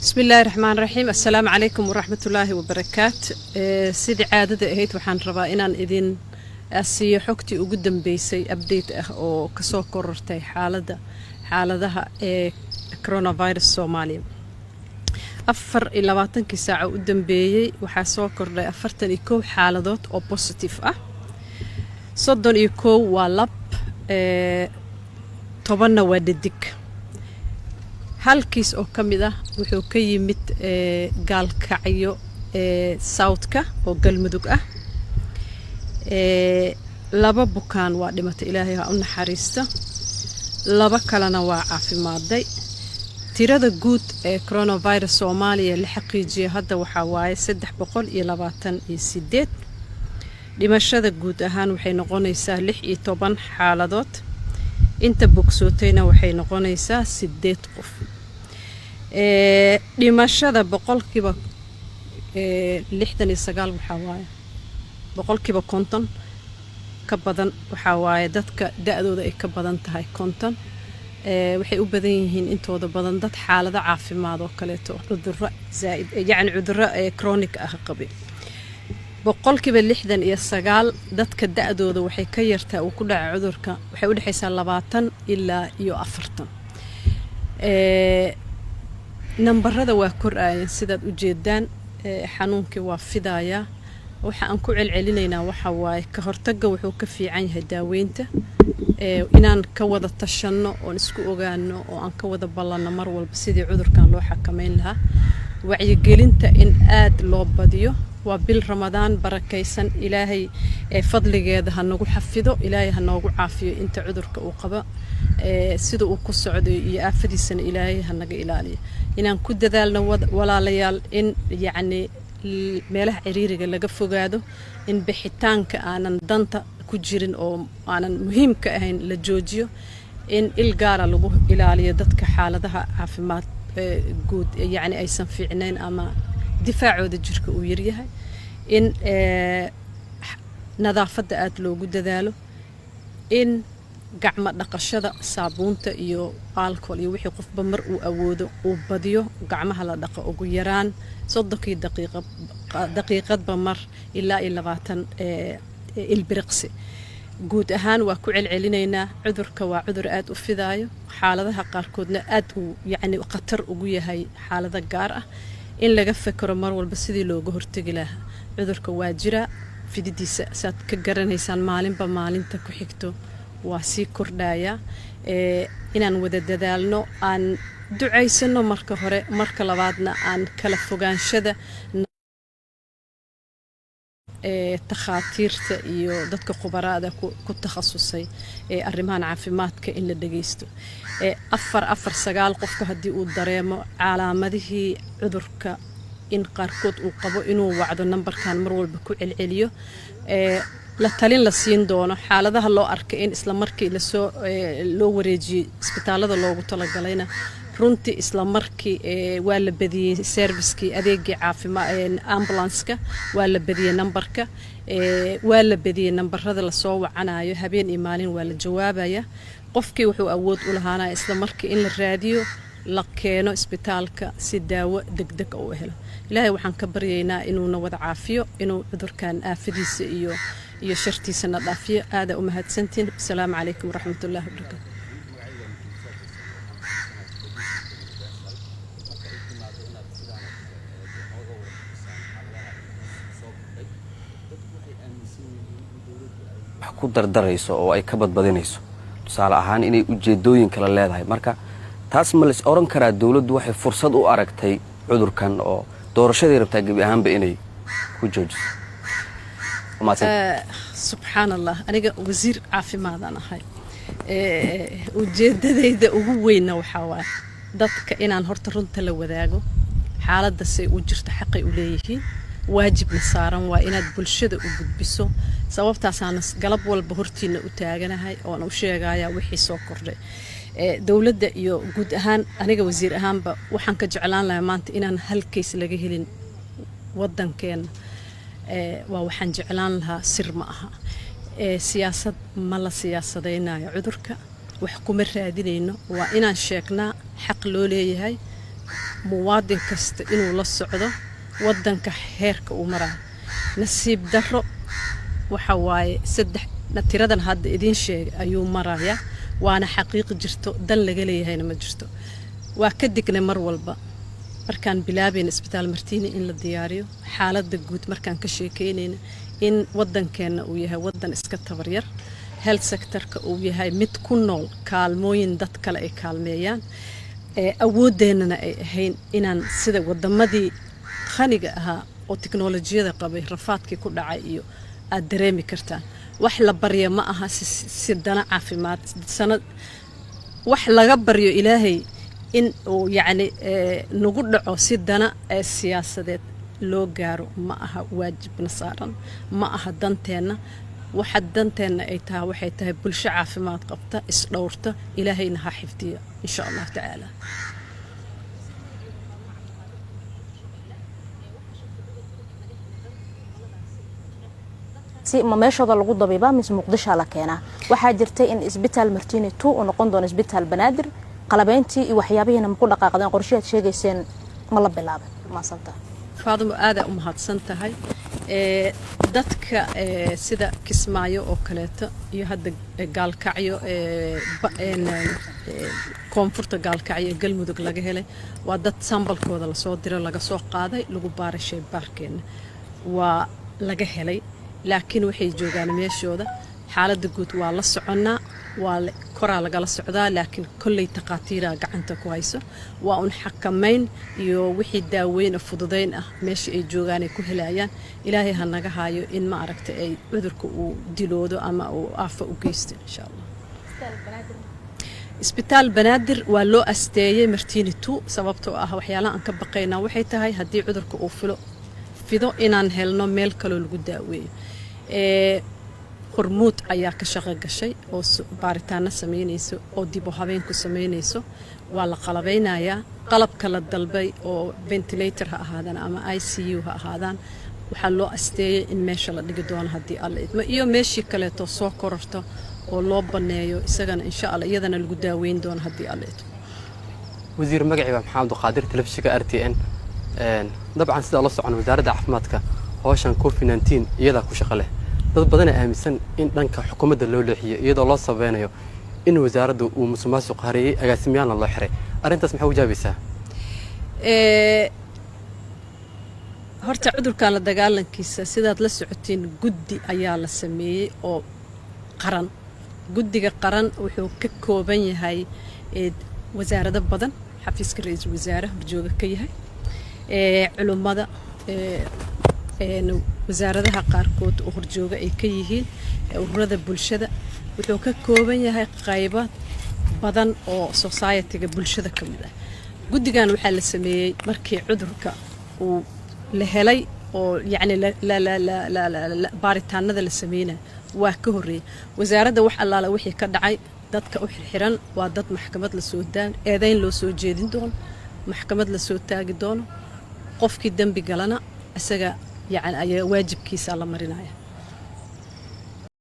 بسم الله الرحمن الرحيم. السلام عليكم ورحمة الله وبركاته. سيدي عادة اهيت وحان ربا inaan idin asiyo xogtii ugu dambeysay update ah oo ka soo korortay xaaladaha coronavirus Soomaaliya. 24 saac u dambeeyay waxaa soo kordhay 41 xaaladood oo positive ah. 31 waa lab 10 waa dhadig. halkiis oo kamid ah wuxuu ka yimid gaalkacyo South-ka oo galmudug ah. laba bukaan waa dhimatay, Ilaahay ha u naxariisto. laba kalena waa caafimaaday. tirada guud ee coronavirus Soomaaliya la xaqiijiyay hadda waxaa waaye 328. dhimashada guud ahaan waxay noqonaysaa 16 xaaladood. inta bogsootayna waxay noqonaysaa 8 qof. dhimashada boqolkiiba 69 waxaa waaye boqolkiiba 50 ka badan waxaa waaye dadka da'dooda ay ka badan tahay 50. waxay u badan yihiin intooda badan dad xaalado caafimaad oo kaleeto cudurro zaid yani cudurro chronic ah qabi. boqolkiiba 69 dadka da'dooda waxay ka yartaa uu ku dhaca cudurka waxay u dhaxaysaa 20 ilaa 40. nambarada waa korayeen sidaad u jeedaan. xanuunkii waa fidaya. waxa aan ku celcelinaynaa waxa waaye ka hortagga wuxuu ka fiican yahay daaweynta. inaan ka wada tashanno oo isku ogaano oo aan ka wada ballanno mar walba sidii cudurkan loo xakameyn lahaa. wacyigelinta in aad loo badiyo. waa bil Ramadaan barakaysan. Ilaahay fadligeeda ha nagu xafido. Ilaahay ha noogu caafiyo inta cudurka uu qabo sida uu ku socdo iyo aafadiisana Ilaahay ha naga ilaaliyo. inaan ku dadaalno walaalayaal in yacni meelaha ciriiriga laga fogaado, in bixitaanka aanan danta ku jirin oo aanan muhiimka ahayn la joojiyo, in il gaara lagu ilaaliyo dadka xaaladaha caafimaad guud yacni aysan fiicnayn ama difaacooda jirka uu yaryahay, in nadaafadda aad loogu dadaalo, in gacmo dhaqashada saabuunta iyo alcohol iyo wixii qofba mar uu awoodo uu badiyo gacmaha la dhaqo ugu yaraan 30 daqiiqadba mar ilaa 20 ilbiriqsi. guud ahaan waa ku celcelinaynaa cudurka waa cudur aad u fidaayo. xaaladaha qaarkoodna aad uu yacni khatar ugu yahay xaalada gaar ah. in laga fakaro mar walba sidii looga hortagi lahaa. cudurka waa jira, fididiisa saad ka garanaysaan maalinba maalinta ku xigto waa sii kordhaya. inaan wada dadaalno, aan ducaysano marka hore, marka labaadna aan kala fogaanshada takhaatiirta iyo dadka khubaraada ku takhasusay arrimahan caafimaadka in la dhageysto. 449 qofka haddii uu dareemo calaamadihii cudurka in qaarkood uu qabo inuu wacdo nambarkan mar walba ku celceliyo. la talin la siin doono xaaladaha loo arkay in isla markii loo wareejiyay isbitaalada loogu talagalayna runtii isla markii waa la badiyay servicekii adeegii caafimaad ambulance-ka waa la badiyay nambarka. waa la badiyay nambarada la soo wacanayo habeen iyo maalin waa la jawaabaya. qofkii wuxuu awood u lahaanaa isla markii in la raadiyo la keeno isbitaalka si daawo degdeg u helo. Ilaahay waxaan ka baryaynaa inuu na wada caafiyo, inuu cudurkan aafadiisa iyo shartiisa na dhaafiyo. aada u mahadsantiin. Assalaamu calaykum waraxmatullaahi wabarakaatu. ku dardarayso oo ay ka badbadinayso tusaale ahaan inay ujeedooyin kala leedahay. marka taas ma la oran karaa dawladdu waxay fursad u aragtay cudurkan oo doorashadii rabtaa gabi ahaanba inay ku joojiso. subxaanallah, aniga wasiir caafimaadaan ahay. ujeedadayda ugu weyna waxaa waaye dadka inaan horta runta la wadaago. xaaladda say u jirto xaqay u leeyihiin. waajibna saaran waa inaad bulshada u gudbiso. sababtaasaan galab walba hortiina u taaganahay oo aan u sheegaya wixii soo kordhay. dawladda iyo guud ahaan aniga wasiir ahaanba waxaan ka jeclaan lahaa maanta inaan hal case laga helin wadankeena. waa waxaan jeclaan lahaa sir ma aha. siyaasad ma la siyaasadaynayo cudurka. wax kuma raadinayno. waa inaan sheegnaa xaq loo leeyahay muwaadin kasta inuu la socdo waddanka heerka uu marayo nasiib darro waxa waaye saddex tiradan hadda idiin sheegay ayuu marayaa waana xaqiiqi jirto dan laga leeyahayna ma jirto waa ka dignay mar walba markaan bilaabayna isbitaal martiini in la diyaariyo xaaladda guud markaan ka sheekeynayna in waddankeena uu yahay waddan iska tabaryar health sectorka uu yahay mid ku nool kaalmooyin dad kale ay kaalmeeyaan awoodeennana ay ahayn inaan sida waddamadii khaniga ahaa oo tiknolojiyada qabay rafaadkii ku dhacay iyo aad dareemi kartaan wax la baryo ma aha si dana caafimaad sanad wax laga baryo ilaahay in uu yacni nagu dhaco si dana siyaasadeed loo gaaro ma aha waajibna saaran ma aha danteenna waxa danteenna ay tahay waxay tahay bulsho caafimaad qabta isdhowrta ilaahayna ha xifdiyo insha allah tacaala ma meeshooda lagu dabiibaa mise muqdisho la keenaa waxaa jirtay in isbitaal martiini 2 uu noqon doono isbitaal banaadir qalabeyntii iyo waxyaabihiina ma ku dhaqaaqdeen qorsheed sheegayseen ma la bilaabay maasanta faadimo aad u mahadsan tahay dadka sida Kismaayo oo kaleeto iyo hadda gaalkacyo koonfurta gaalkacyo galmudug laga helay waa dad sambalkooda la soo diray laga soo qaaday lagu baaray shaybaarkeena waa laga helay laakiin waxay joogaan meeshooda xaaladda guud waa la soconaa waa koraa lagala socdaa laakiin kolley taqaatiira gacanta ku hayso waa un xakamayn iyo wixii daaweyn fududeyn ah meesha ay joogaan ay ku helayaan ilaahay ha naga haayo in ma aragtay ay cudurka uu diloodo ama uu aafa u geysto insha Allah isbitaal banaadir waa loo asteeyay martiini 2 sababtoo ah waxyaalaha aan ka baqaynaa waxay tahay haddii cudurka uu fido inaan helno meel kale lagu daaweeyo hormuud ayaa ka shaqo gashay oo baaritaano sameynayso oo dib u habeen ku sameynayso waa la qalabeynayaa qalabka la dalbay oo ventilator ha ahaadaan ama ICU ha ahaadaan waxaa loo asteeyay in meesha la dhigi doono haddii alla idmo iyo meeshii kaleeto soo kororto oo loo baneeyo isagana insha Allah iyadana lagu daaweyn doono haddii alla idmo wasiir magaciiba maxamed qaadir telefishinka RTN dabcan sida la socon wasaaradda caafimaadka hawshan COVID-19 iyada ku shaqo leh dad badan ay aaminsan in dhanka xukuumadda loo leexiyo iyadoo loo sabeynayo in wasaaraddu uu musuqmaasuq hareeyay agaasimayaana loo xiray arrintaas maxay u jaabaysaa horta cudurkan la dagaalankiisa sidaad la socotiin guddi ayaa la sameeyay oo qaran guddiga qaran wuxuu ka kooban yahay wasaarado badan xafiiska ra'iisul wasaaraha horjooga ka yahay culimada wasaaradaha qaarkood oo horjooga ay ka yihiin ururada bulshada wuxuu ka kooban yahay qaybo badan oo society-ga bulshada ka mid ah guddigan waxaa la sameeyay markii cudurka uu la helay oo yacni baaritaanada la sameynay waa ka horreeyay wasaaradda wax allaala wixii ka dhacay dadka u xirxiran waa dad maxkamad la soo eedayn loo soo jeedin doono maxkamad la soo taagi doono qofkii dambi galana isaga يعني واجب كيس الله مرينايا